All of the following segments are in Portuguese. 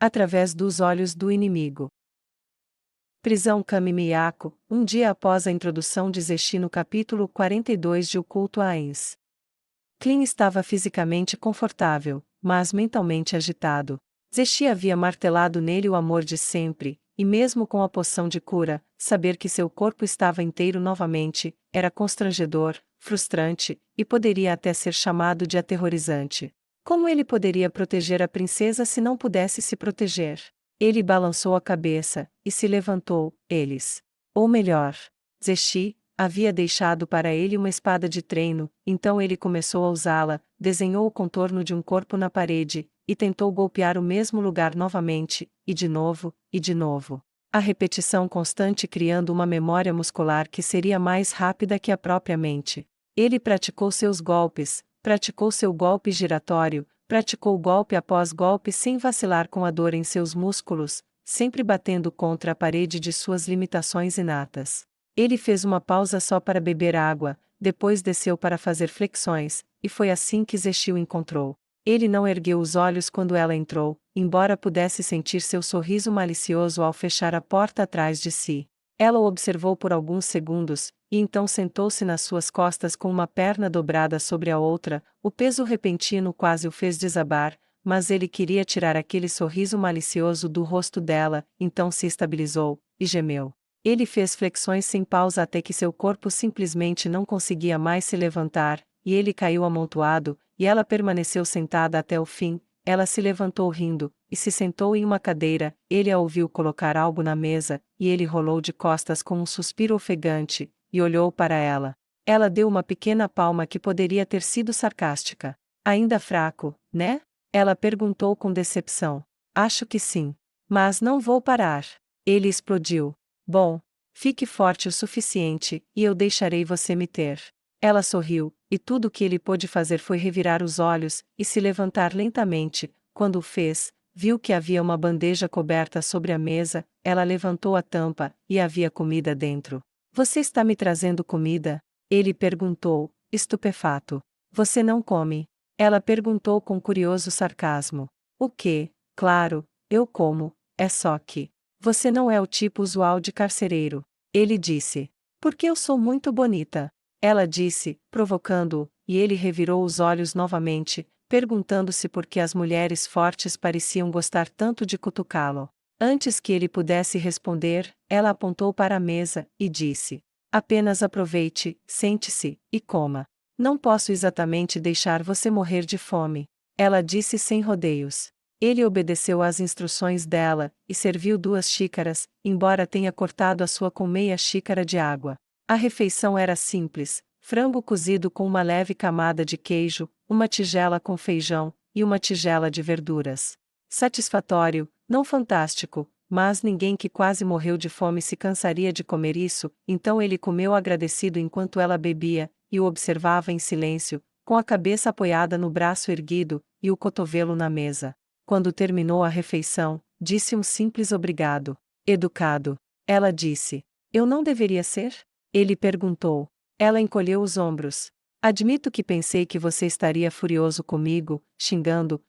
através dos olhos do inimigo. Prisão Kami Miyako, um dia após a introdução de Zeshi no capítulo 42 de O Culto a Ains. Klin estava fisicamente confortável, mas mentalmente agitado. Zeshi havia martelado nele o amor de sempre, e mesmo com a poção de cura, saber que seu corpo estava inteiro novamente, era constrangedor, frustrante, e poderia até ser chamado de aterrorizante. Como ele poderia proteger a princesa se não pudesse se proteger? Ele balançou a cabeça, e se levantou, ou melhor, Zeshi, havia deixado para ele uma espada de treino, então ele começou a usá-la, desenhou o contorno de um corpo na parede, e tentou golpear o mesmo lugar novamente, e de novo, e de novo. A repetição constante criando uma memória muscular que seria mais rápida que a própria mente. Ele praticou seus golpes, praticou seu golpe giratório, praticou golpe após golpe sem vacilar com a dor em seus músculos, sempre batendo contra a parede de suas limitações inatas. Ele fez uma pausa só para beber água, depois desceu para fazer flexões, e foi assim que Zeshi o encontrou. Ele não ergueu os olhos quando ela entrou, embora pudesse sentir seu sorriso malicioso ao fechar a porta atrás de si. Ela o observou por alguns segundos, e então sentou-se nas suas costas com uma perna dobrada sobre a outra. O peso repentino quase o fez desabar, mas ele queria tirar aquele sorriso malicioso do rosto dela, então se estabilizou, e gemeu. Ele fez flexões sem pausa até que seu corpo simplesmente não conseguia mais se levantar, e ele caiu amontoado, e ela permaneceu sentada até o fim. Ela se levantou rindo, e se sentou em uma cadeira. Ele a ouviu colocar algo na mesa, e ele rolou de costas com um suspiro ofegante, e olhou para ela. Ela deu uma pequena palma que poderia ter sido sarcástica. Ainda fraco, né? Ela perguntou com decepção. Acho que sim. Mas não vou parar. Ele explodiu. Bom, fique forte o suficiente, e eu deixarei você me ter. Ela sorriu, e tudo o que ele pôde fazer foi revirar os olhos, e se levantar lentamente. Quando o fez, viu que havia uma bandeja coberta sobre a mesa. Ela levantou a tampa, e havia comida dentro. Você está me trazendo comida? Ele perguntou, estupefato. Você não come? Ela perguntou com curioso sarcasmo. O quê? Claro, eu como, é só que você não é o tipo usual de carcereiro. Ele disse. Porque eu sou muito bonita. Ela disse, provocando-o, e ele revirou os olhos novamente, perguntando-se por que as mulheres fortes pareciam gostar tanto de cutucá-lo. Antes que ele pudesse responder, ela apontou para a mesa, e disse: apenas aproveite, sente-se, e coma. Não posso exatamente deixar você morrer de fome. Ela disse sem rodeios. Ele obedeceu às instruções dela, e serviu 2 xícaras, embora tenha cortado a sua com meia xícara de água. A refeição era simples: frango cozido com uma leve camada de queijo, uma tigela com feijão, e uma tigela de verduras. Satisfatório, não fantástico, mas ninguém que quase morreu de fome se cansaria de comer isso, então ele comeu agradecido enquanto ela bebia, e o observava em silêncio, com a cabeça apoiada no braço erguido, e o cotovelo na mesa. Quando terminou a refeição, disse um simples obrigado. Educado. Ela disse: eu não deveria ser? Ele perguntou. Ela encolheu os ombros. Admito que pensei que você estaria furioso comigo, xingando,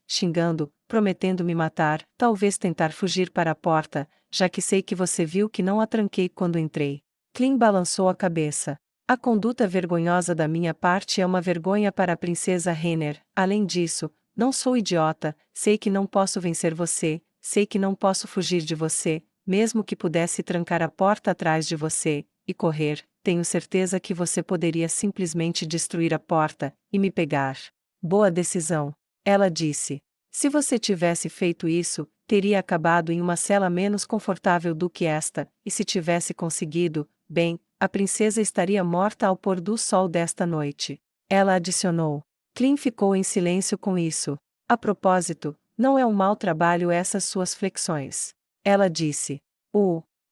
prometendo me matar, talvez tentar fugir para a porta, já que sei que você viu que não a tranquei quando entrei. Klin balançou a cabeça. A conduta vergonhosa da minha parte é uma vergonha para a princesa Renner. Além disso, não sou idiota, sei que não posso vencer você, sei que não posso fugir de você, mesmo que pudesse trancar a porta atrás de você e correr. Tenho certeza que você poderia simplesmente destruir a porta e me pegar. Boa decisão. Ela disse. Se você tivesse feito isso, teria acabado em uma cela menos confortável do que esta, e se tivesse conseguido, bem, a princesa estaria morta ao pôr do sol desta noite. Ela adicionou. Klin ficou em silêncio com isso. A propósito, não é um mau trabalho essas suas flexões. Ela disse.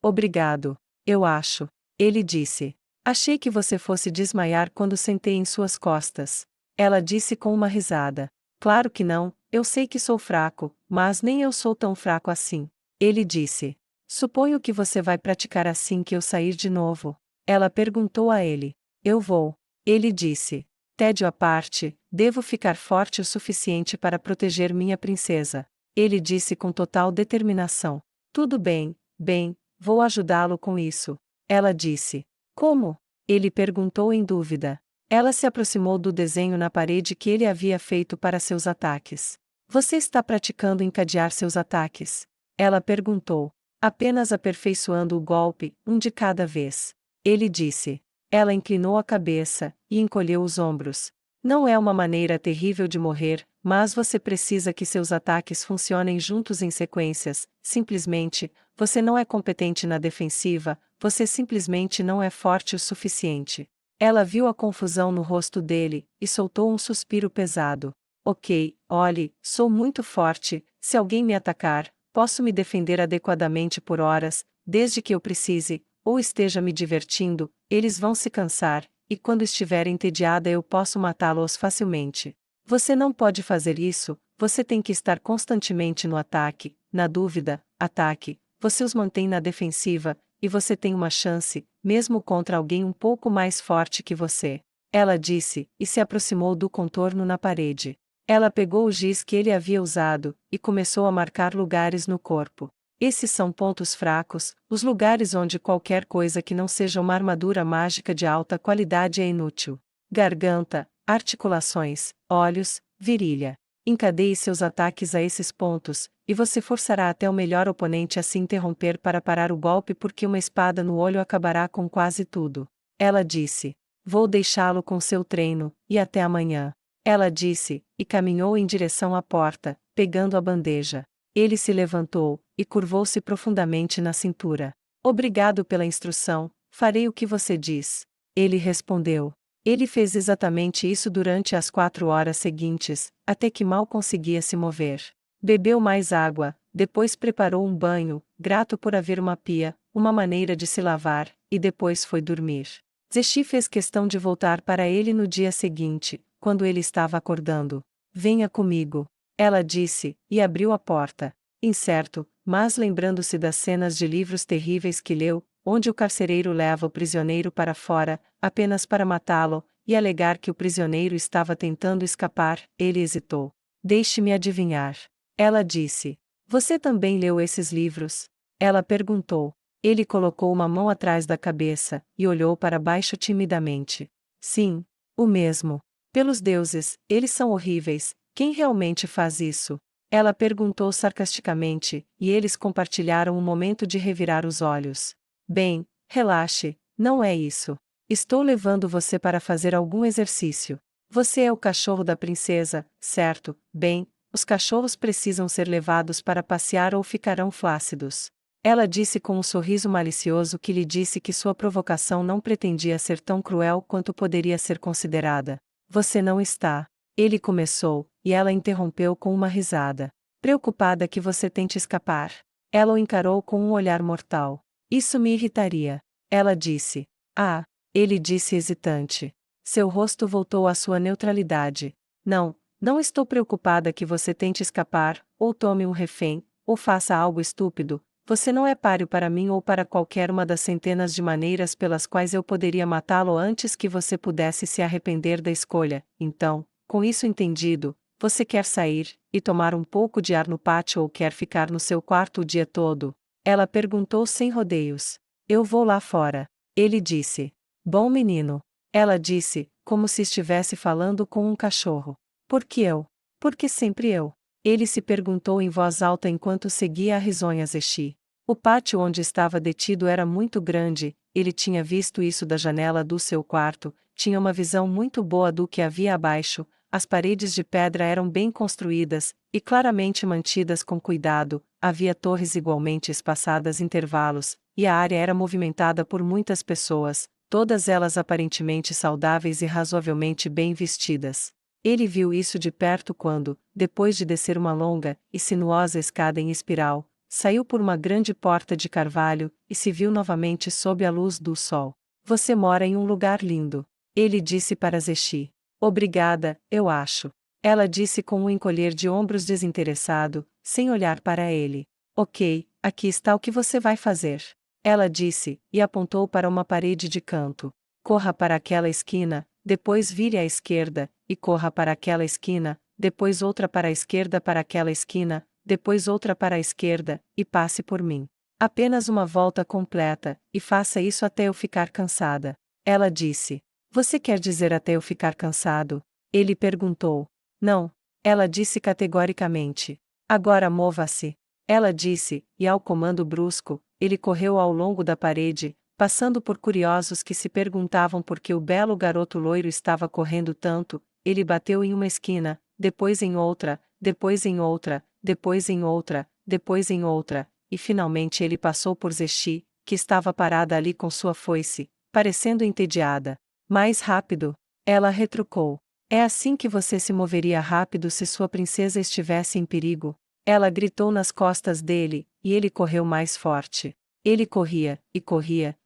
Obrigado. Eu acho. Ele disse. Achei que você fosse desmaiar quando sentei em suas costas. Ela disse com uma risada. Claro que não, eu sei que sou fraco, mas nem eu sou tão fraco assim. Ele disse. Suponho que você vai praticar assim que eu sair de novo. Ela perguntou a ele. Eu vou. Ele disse. Tédio à parte, devo ficar forte o suficiente para proteger minha princesa. Ele disse com total determinação. Tudo bem, bem, vou ajudá-lo com isso. Ela disse. Como? Ele perguntou em dúvida. Ela se aproximou do desenho na parede que ele havia feito para seus ataques. Você está praticando encadear seus ataques? Ela perguntou. Apenas aperfeiçoando o golpe, um de cada vez. Ele disse. Ela inclinou a cabeça e encolheu os ombros. Não é uma maneira terrível de morrer, mas você precisa que seus ataques funcionem juntos em sequências. Simplesmente, você não é competente na defensiva, você simplesmente não é forte o suficiente. Ela viu a confusão no rosto dele e soltou um suspiro pesado. Ok, olhe, sou muito forte, se alguém me atacar, posso me defender adequadamente por horas, desde que eu precise, ou esteja me divertindo, eles vão se cansar, e quando estiver entediada eu posso matá-los facilmente. Você não pode fazer isso, você tem que estar constantemente no ataque, na dúvida, ataque, você os mantém na defensiva, e você tem uma chance, mesmo contra alguém um pouco mais forte que você. Ela disse, e se aproximou do contorno na parede. Ela pegou o giz que ele havia usado, e começou a marcar lugares no corpo. Esses são pontos fracos, os lugares onde qualquer coisa que não seja uma armadura mágica de alta qualidade é inútil. Garganta, articulações, olhos, virilha. Encadeie seus ataques a esses pontos, e você forçará até o melhor oponente a se interromper para parar o golpe porque uma espada no olho acabará com quase tudo. Ela disse. Vou deixá-lo com seu treino, e até amanhã. Ela disse, e caminhou em direção à porta, pegando a bandeja. Ele se levantou, e curvou-se profundamente na cintura. Obrigado pela instrução, farei o que você diz. Ele respondeu. Ele fez exatamente isso durante as 4 horas seguintes, até que mal conseguia se mover. Bebeu mais água, depois preparou um banho, grato por haver uma pia, uma maneira de se lavar, e depois foi dormir. Zeshi fez questão de voltar para ele no dia seguinte, quando ele estava acordando. Venha comigo. Ela disse, e abriu a porta. Incerto, mas lembrando-se das cenas de livros terríveis que leu, onde o carcereiro leva o prisioneiro para fora, apenas para matá-lo, e alegar que o prisioneiro estava tentando escapar, ele hesitou. Deixe-me adivinhar. Ela disse. Você também leu esses livros? Ela perguntou. Ele colocou uma mão atrás da cabeça, e olhou para baixo timidamente. Sim, o mesmo. Pelos deuses, eles são horríveis, quem realmente faz isso? Ela perguntou sarcasticamente, e eles compartilharam um momento de revirar os olhos. Bem, relaxe, não é isso. Estou levando você para fazer algum exercício. Você é o cachorro da princesa, certo? Bem, os cachorros precisam ser levados para passear ou ficarão flácidos. Ela disse com um sorriso malicioso que lhe disse que sua provocação não pretendia ser tão cruel quanto poderia ser considerada. Você não está. Ele começou, e ela interrompeu com uma risada. Preocupada que você tente escapar. Ela o encarou com um olhar mortal. Isso me irritaria. Ela disse. Ah, ele disse hesitante. Seu rosto voltou à sua neutralidade. Não, não estou preocupada que você tente escapar, ou tome um refém, ou faça algo estúpido. Você não é páreo para mim ou para qualquer uma das centenas de maneiras pelas quais eu poderia matá-lo antes que você pudesse se arrepender da escolha. Então, com isso entendido, você quer sair e tomar um pouco de ar no pátio ou quer ficar no seu quarto o dia todo? Ela perguntou sem rodeios. Eu vou lá fora. Ele disse. Bom menino. Ela disse, como se estivesse falando com um cachorro. Por que eu? Porque sempre eu. Ele se perguntou em voz alta enquanto seguia a risonha Zeshi. O pátio onde estava detido era muito grande, ele tinha visto isso da janela do seu quarto, tinha uma visão muito boa do que havia abaixo, as paredes de pedra eram bem construídas, e claramente mantidas com cuidado, havia torres igualmente espaçadas intervalos, e a área era movimentada por muitas pessoas, todas elas aparentemente saudáveis e razoavelmente bem vestidas. Ele viu isso de perto quando, depois de descer uma longa e sinuosa escada em espiral, saiu por uma grande porta de carvalho, e se viu novamente sob a luz do sol. Você mora em um lugar lindo. Ele disse para Zeshi. Obrigada, eu acho. Ela disse com um encolher de ombros desinteressado, sem olhar para ele. Ok, aqui está o que você vai fazer. Ela disse, e apontou para uma parede de canto. Corra para aquela esquina, depois vire à esquerda, e corra para aquela esquina, depois outra para a esquerda para aquela esquina, depois outra para a esquerda, e passe por mim. Apenas uma volta completa, e faça isso até eu ficar cansada. Ela disse. Você quer dizer até eu ficar cansado? Ele perguntou. Não. Ela disse categoricamente. Agora mova-se. Ela disse, e ao comando brusco, ele correu ao longo da parede, passando por curiosos que se perguntavam por que o belo garoto loiro estava correndo tanto. Ele bateu em uma esquina, depois em outra, depois em outra, depois em outra, depois em outra, e finalmente ele passou por Zexi, que estava parada ali com sua foice, parecendo entediada. Mais rápido, ela retrucou. É assim que você se moveria rápido se sua princesa estivesse em perigo. Ela gritou nas costas dele, e ele correu mais forte. Ele corria,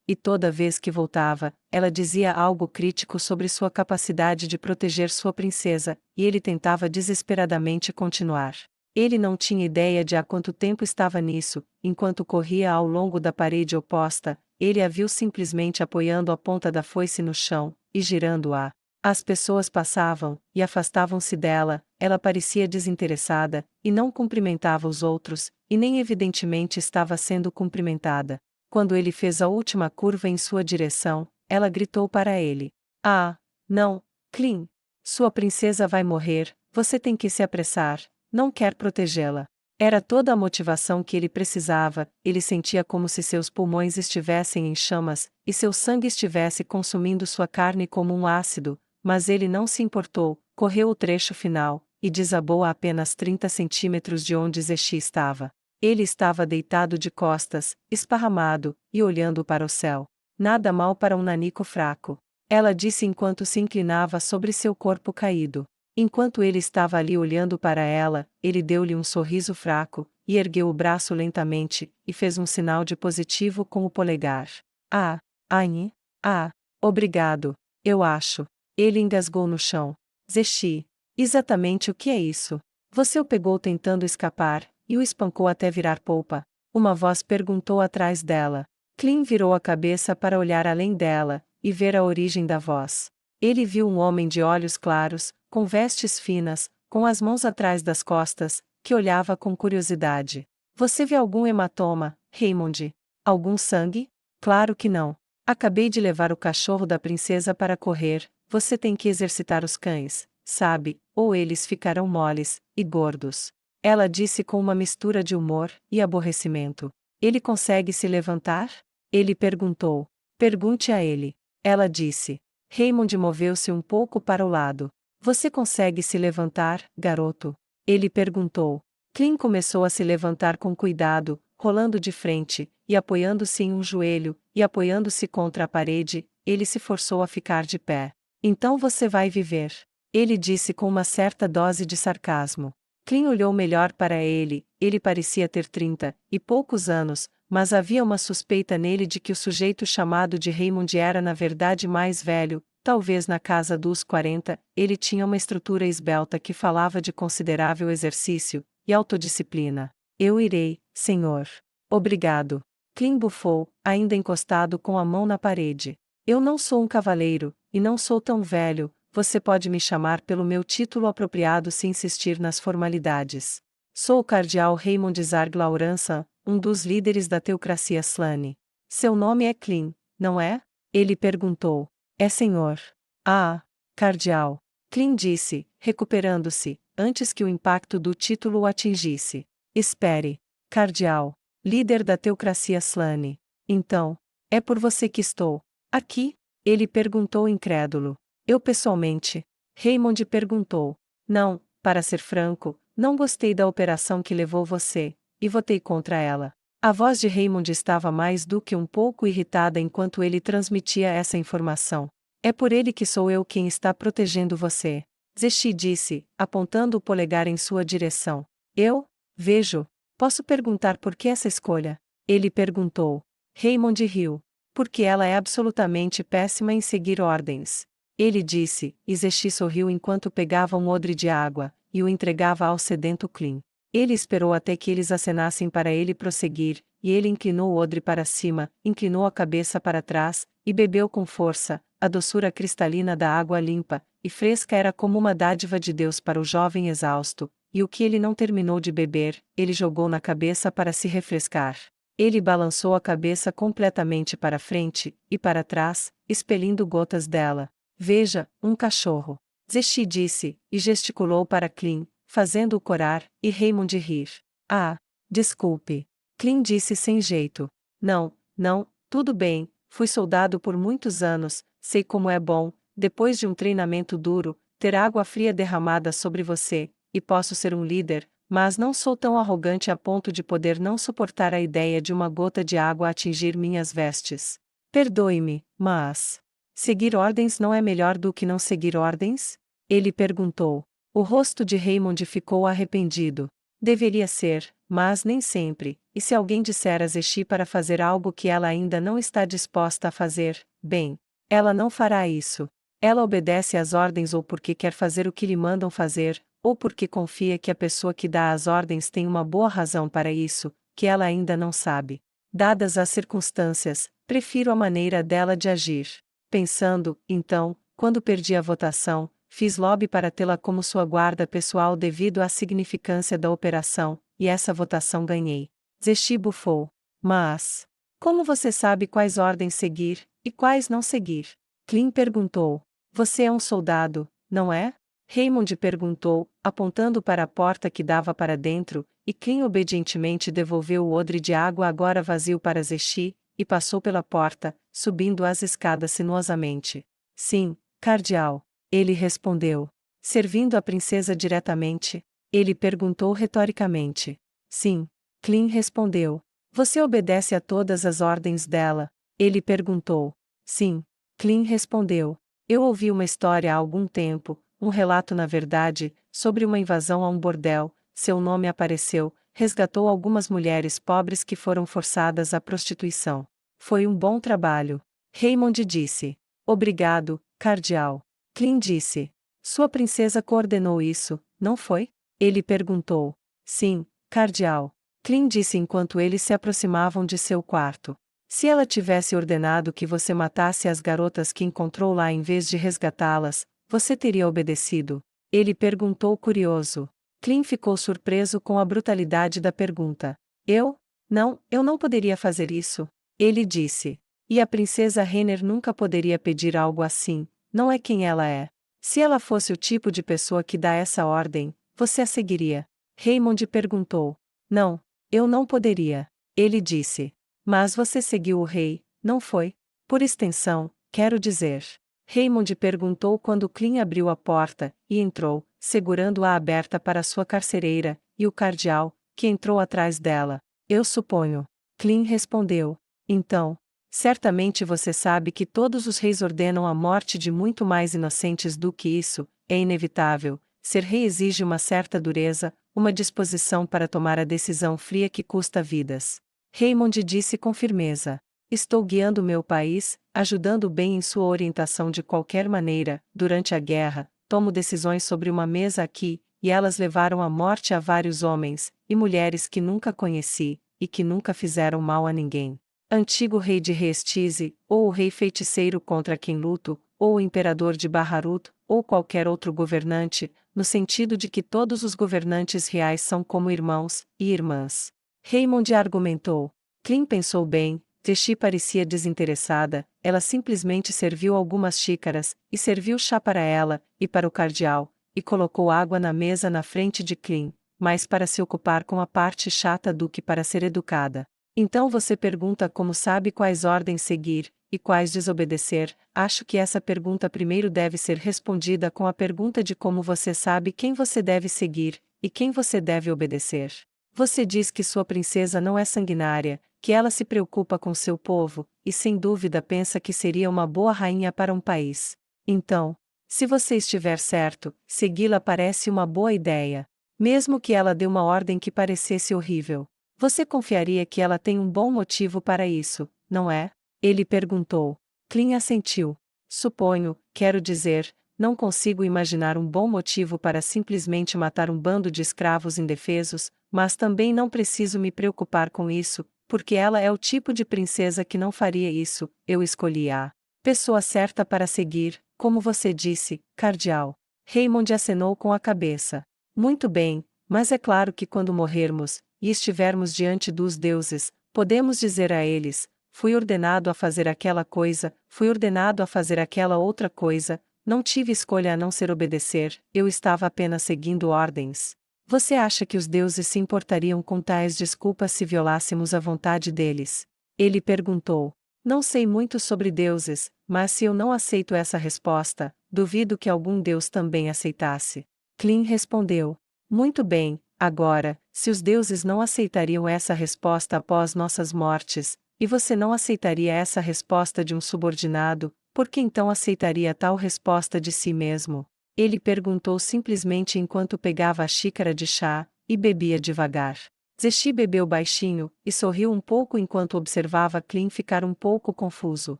e toda vez que voltava, ela dizia algo crítico sobre sua capacidade de proteger sua princesa, e ele tentava desesperadamente continuar. Ele não tinha ideia de há quanto tempo estava nisso. Enquanto corria ao longo da parede oposta, ele a viu simplesmente apoiando a ponta da foice no chão, e girando-a. As pessoas passavam, e afastavam-se dela, ela parecia desinteressada, e não cumprimentava os outros, e nem evidentemente estava sendo cumprimentada. Quando ele fez a última curva em sua direção, ela gritou para ele. Ah, não, Clean! Sua princesa vai morrer, você tem que se apressar, não quer protegê-la. Era toda a motivação que ele precisava, ele sentia como se seus pulmões estivessem em chamas, e seu sangue estivesse consumindo sua carne como um ácido, mas ele não se importou, correu o trecho final, e desabou a apenas 30 centímetros de onde Zexi estava. Ele estava deitado de costas, esparramado, e olhando para o céu. Nada mal para um nanico fraco. Ela disse enquanto se inclinava sobre seu corpo caído. Enquanto ele estava ali olhando para ela, ele deu-lhe um sorriso fraco, e ergueu o braço lentamente, e fez um sinal de positivo com o polegar. Ah, Anne? Ah, obrigado, eu acho. Ele engasgou no chão. Zexi. Exatamente o que é isso? Você o pegou tentando escapar, e o espancou até virar polpa? Uma voz perguntou atrás dela. Clean virou a cabeça para olhar além dela, e ver a origem da voz. Ele viu um homem de olhos claros, com vestes finas, com as mãos atrás das costas, que olhava com curiosidade. Você viu algum hematoma, Raymond? Algum sangue? Claro que não. Acabei de levar o cachorro da princesa para correr. Você tem que exercitar os cães, sabe, ou eles ficarão moles e gordos. Ela disse com uma mistura de humor e aborrecimento. Ele consegue se levantar? Ele perguntou. Pergunte a ele. Ela disse. Raymond moveu-se um pouco para o lado. Você consegue se levantar, garoto? Ele perguntou. Clean começou a se levantar com cuidado, rolando de frente, e apoiando-se em um joelho, e apoiando-se contra a parede, ele se forçou a ficar de pé. Então você vai viver. Ele disse com uma certa dose de sarcasmo. Clean olhou melhor para ele parecia ter 30 e poucos anos, mas havia uma suspeita nele de que o sujeito chamado de Raymond era na verdade mais velho, talvez na casa dos 40, ele tinha uma estrutura esbelta que falava de considerável exercício e autodisciplina. Eu irei, senhor. Obrigado. Clean bufou, ainda encostado com a mão na parede. Eu não sou um cavaleiro, e não sou tão velho, você pode me chamar pelo meu título apropriado se insistir nas formalidades. Sou o cardeal Raymond Zarg Laurança, um dos líderes da teocracia Slane. Seu nome é Clean, não é? Ele perguntou. É senhor. Ah, cardeal. Clean disse, recuperando-se, antes que o impacto do título o atingisse. Espere. Cardeal. Líder da teocracia Slane. Então, é por você que estou aqui? Ele perguntou incrédulo. Eu pessoalmente? Raymond perguntou. Não, para ser franco, não gostei da operação que levou você, e votei contra ela. A voz de Raymond estava mais do que um pouco irritada enquanto ele transmitia essa informação. É por ele que sou eu quem está protegendo você. Zexi disse, apontando o polegar em sua direção. Eu? Vejo. Posso perguntar por que essa escolha? Ele perguntou. Raymond riu. Porque ela é absolutamente péssima em seguir ordens. Ele disse, e Zexi sorriu enquanto pegava um odre de água, e o entregava ao sedento Clean. Ele esperou até que eles acenassem para ele prosseguir, e ele inclinou o odre para cima, inclinou a cabeça para trás, e bebeu com força. A doçura cristalina da água limpa e fresca era como uma dádiva de Deus para o jovem exausto, e o que ele não terminou de beber, ele jogou na cabeça para se refrescar. Ele balançou a cabeça completamente para frente e para trás, expelindo gotas dela. Veja, um cachorro. Zeshi disse, e gesticulou para Clean, fazendo-o corar, e Raymond rir. Ah, desculpe. Clean disse sem jeito. Não, não, tudo bem, fui soldado por muitos anos, sei como é bom, depois de um treinamento duro, ter água fria derramada sobre você, e posso ser um líder, mas não sou tão arrogante a ponto de poder não suportar a ideia de uma gota de água atingir minhas vestes. Perdoe-me, mas seguir ordens não é melhor do que não seguir ordens? Ele perguntou. O rosto de Raymond ficou arrependido. Deveria ser, mas nem sempre, e se alguém disser a Zeshi para fazer algo que ela ainda não está disposta a fazer, bem, ela não fará isso. Ela obedece às ordens ou porque quer fazer o que lhe mandam fazer, ou porque confia que a pessoa que dá as ordens tem uma boa razão para isso, que ela ainda não sabe. Dadas as circunstâncias, prefiro a maneira dela de agir. Pensando, então, quando perdi a votação, fiz lobby para tê-la como sua guarda pessoal devido à significância da operação, e essa votação ganhei. Zeshi bufou. Mas, como você sabe quais ordens seguir, e quais não seguir? Clean perguntou. Você é um soldado, não é? Raymond perguntou, apontando para a porta que dava para dentro, e Clean obedientemente devolveu o odre de água agora vazio para Zeshi, e passou pela porta, subindo as escadas sinuosamente. Sim, cardeal. Ele respondeu. Servindo a princesa diretamente? Ele perguntou retoricamente. Sim. Clean respondeu. Você obedece a todas as ordens dela? Ele perguntou. Sim. Clean respondeu. Eu ouvi uma história há algum tempo, um relato na verdade, sobre uma invasão a um bordel, seu nome apareceu, resgatou algumas mulheres pobres que foram forçadas à prostituição. Foi um bom trabalho. Raymond disse. Obrigado, cardeal. Clean disse. Sua princesa coordenou isso, não foi? Ele perguntou. Sim, cardeal. Clean disse enquanto eles se aproximavam de seu quarto. Se ela tivesse ordenado que você matasse as garotas que encontrou lá em vez de resgatá-las, você teria obedecido? Ele perguntou curioso. Clean ficou surpreso com a brutalidade da pergunta. Eu? Não, eu não poderia fazer isso. Ele disse. E a princesa Renner nunca poderia pedir algo assim, não é quem ela é. Se ela fosse o tipo de pessoa que dá essa ordem, você a seguiria? Raymond perguntou. Não, eu não poderia. Ele disse. Mas você seguiu o rei, não foi? Por extensão, quero dizer. Raymond perguntou quando Clean abriu a porta, e entrou, segurando-a aberta para sua carcereira, e o cardeal, que entrou atrás dela. Eu suponho. Clean respondeu. Então, certamente você sabe que todos os reis ordenam a morte de muito mais inocentes do que isso, é inevitável. Ser rei exige uma certa dureza, uma disposição para tomar a decisão fria que custa vidas. Raymond disse com firmeza. Estou guiando meu país, ajudando bem em sua orientação de qualquer maneira. Durante a guerra, tomo decisões sobre uma mesa aqui, e elas levaram à morte a vários homens e mulheres que nunca conheci, e que nunca fizeram mal a ninguém. Antigo rei de Reestize, ou o rei feiticeiro contra quem luto, ou o imperador de Baharut, ou qualquer outro governante, no sentido de que todos os governantes reais são como irmãos e irmãs. Raymond argumentou. Clean pensou bem, Zeshi parecia desinteressada, ela simplesmente serviu algumas xícaras, e serviu chá para ela, e para o cardeal, e colocou água na mesa na frente de Clean, mais para se ocupar com a parte chata do que para ser educada. Então você pergunta como sabe quais ordens seguir, e quais desobedecer. Acho que essa pergunta primeiro deve ser respondida com a pergunta de como você sabe quem você deve seguir, e quem você deve obedecer. Você diz que sua princesa não é sanguinária, que ela se preocupa com seu povo, e sem dúvida pensa que seria uma boa rainha para um país. Então, se você estiver certo, segui-la parece uma boa ideia. Mesmo que ela dê uma ordem que parecesse horrível. Você confiaria que ela tem um bom motivo para isso, não é? Ele perguntou. Clean assentiu. Suponho, quero dizer, não consigo imaginar um bom motivo para simplesmente matar um bando de escravos indefesos, mas também não preciso me preocupar com isso, porque ela é o tipo de princesa que não faria isso. Eu escolhi a pessoa certa para seguir, como você disse, cardeal. Raymond acenou com a cabeça. Muito bem, mas é claro que quando morrermos, e estivermos diante dos deuses, podemos dizer a eles: fui ordenado a fazer aquela coisa, fui ordenado a fazer aquela outra coisa, não tive escolha a não ser obedecer, eu estava apenas seguindo ordens. Você acha que os deuses se importariam com tais desculpas se violássemos a vontade deles? Ele perguntou. Não sei muito sobre deuses, mas se eu não aceito essa resposta, duvido que algum deus também aceitasse. Klein respondeu. Muito bem, agora, se os deuses não aceitariam essa resposta após nossas mortes, e você não aceitaria essa resposta de um subordinado, por que então aceitaria tal resposta de si mesmo? Ele perguntou simplesmente enquanto pegava a xícara de chá, e bebia devagar. Zeshi bebeu baixinho, e sorriu um pouco enquanto observava Klein ficar um pouco confuso.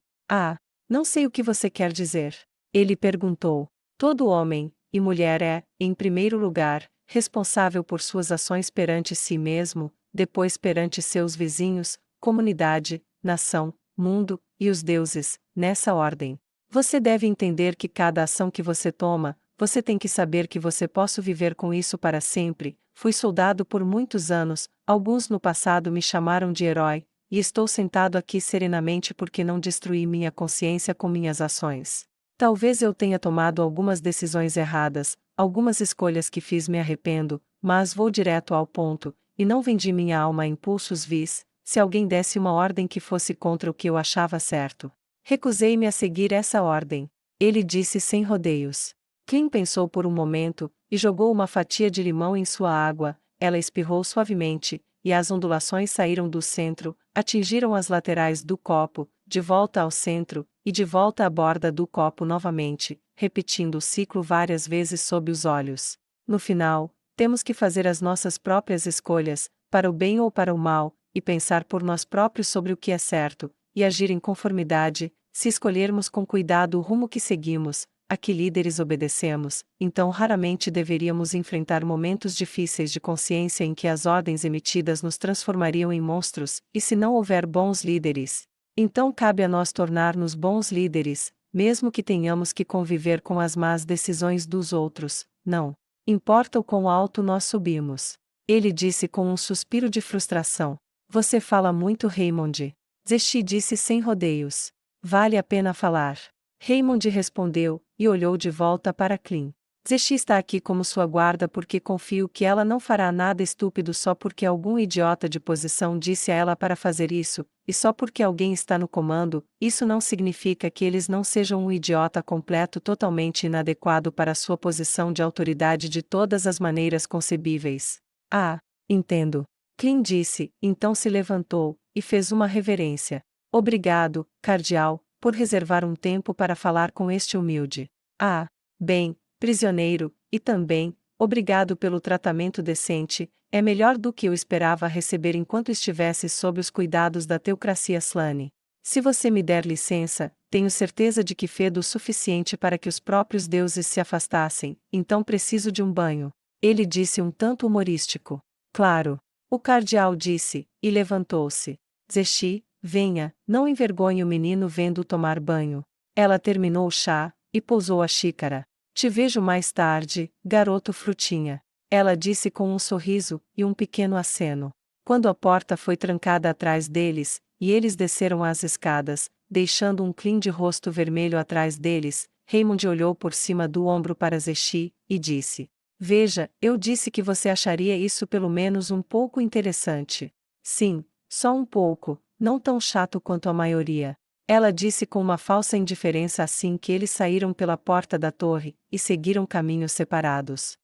Ah, não sei o que você quer dizer. Ele perguntou. Todo homem, e mulher é, em primeiro lugar, responsável por suas ações perante si mesmo, depois perante seus vizinhos, comunidade, nação, mundo, e os deuses, nessa ordem. Você deve entender que cada ação que você toma, você tem que saber que você possa viver com isso para sempre. Fui soldado por muitos anos, alguns no passado me chamaram de herói, e estou sentado aqui serenamente porque não destruí minha consciência com minhas ações. Talvez eu tenha tomado algumas decisões erradas, algumas escolhas que fiz me arrependo, mas vou direto ao ponto, e não vendi minha alma a impulsos vis, se alguém desse uma ordem que fosse contra o que eu achava certo. Recusei-me a seguir essa ordem. Ele disse sem rodeios. Kim pensou por um momento, e jogou uma fatia de limão em sua água, ela espirrou suavemente, e as ondulações saíram do centro, atingiram as laterais do copo, de volta ao centro, e de volta à borda do copo novamente, repetindo o ciclo várias vezes sob os olhos. No final, temos que fazer as nossas próprias escolhas, para o bem ou para o mal, e pensar por nós próprios sobre o que é certo, e agir em conformidade. Se escolhermos com cuidado o rumo que seguimos, a que líderes obedecemos, então raramente deveríamos enfrentar momentos difíceis de consciência em que as ordens emitidas nos transformariam em monstros, e se não houver bons líderes, então cabe a nós tornar-nos bons líderes, mesmo que tenhamos que conviver com as más decisões dos outros, não importa o quão alto nós subimos. Ele disse com um suspiro de frustração. Você fala muito, Raymond. Zeshi disse sem rodeios. Vale a pena falar. Raymond respondeu, e olhou de volta para Klein. Zeshi está aqui como sua guarda porque confio que ela não fará nada estúpido só porque algum idiota de posição disse a ela para fazer isso, e só porque alguém está no comando, isso não significa que eles não sejam um idiota completo totalmente inadequado para sua posição de autoridade de todas as maneiras concebíveis. Ah, entendo. Klein disse, então se levantou, e fez uma reverência. Obrigado, cardeal, por reservar um tempo para falar com este humilde. Ah, bem, prisioneiro, e também, obrigado pelo tratamento decente, é melhor do que eu esperava receber enquanto estivesse sob os cuidados da teocracia Slane. Se você me der licença, tenho certeza de que fedo o suficiente para que os próprios deuses se afastassem, então preciso de um banho. Ele disse um tanto humorístico. Claro. O cardeal disse, e levantou-se. Zeshi, venha, não envergonhe o menino vendo-o tomar banho. Ela terminou o chá, e pousou a xícara. Te vejo mais tarde, garoto frutinha. Ela disse com um sorriso, e um pequeno aceno. Quando a porta foi trancada atrás deles, e eles desceram as escadas, deixando um Klein de rosto vermelho atrás deles, Raymond olhou por cima do ombro para Zeshi, e disse. Veja, eu disse que você acharia isso pelo menos um pouco interessante. Sim, só um pouco, não tão chato quanto a maioria. Ela disse com uma falsa indiferença assim que eles saíram pela porta da torre, e seguiram caminhos separados.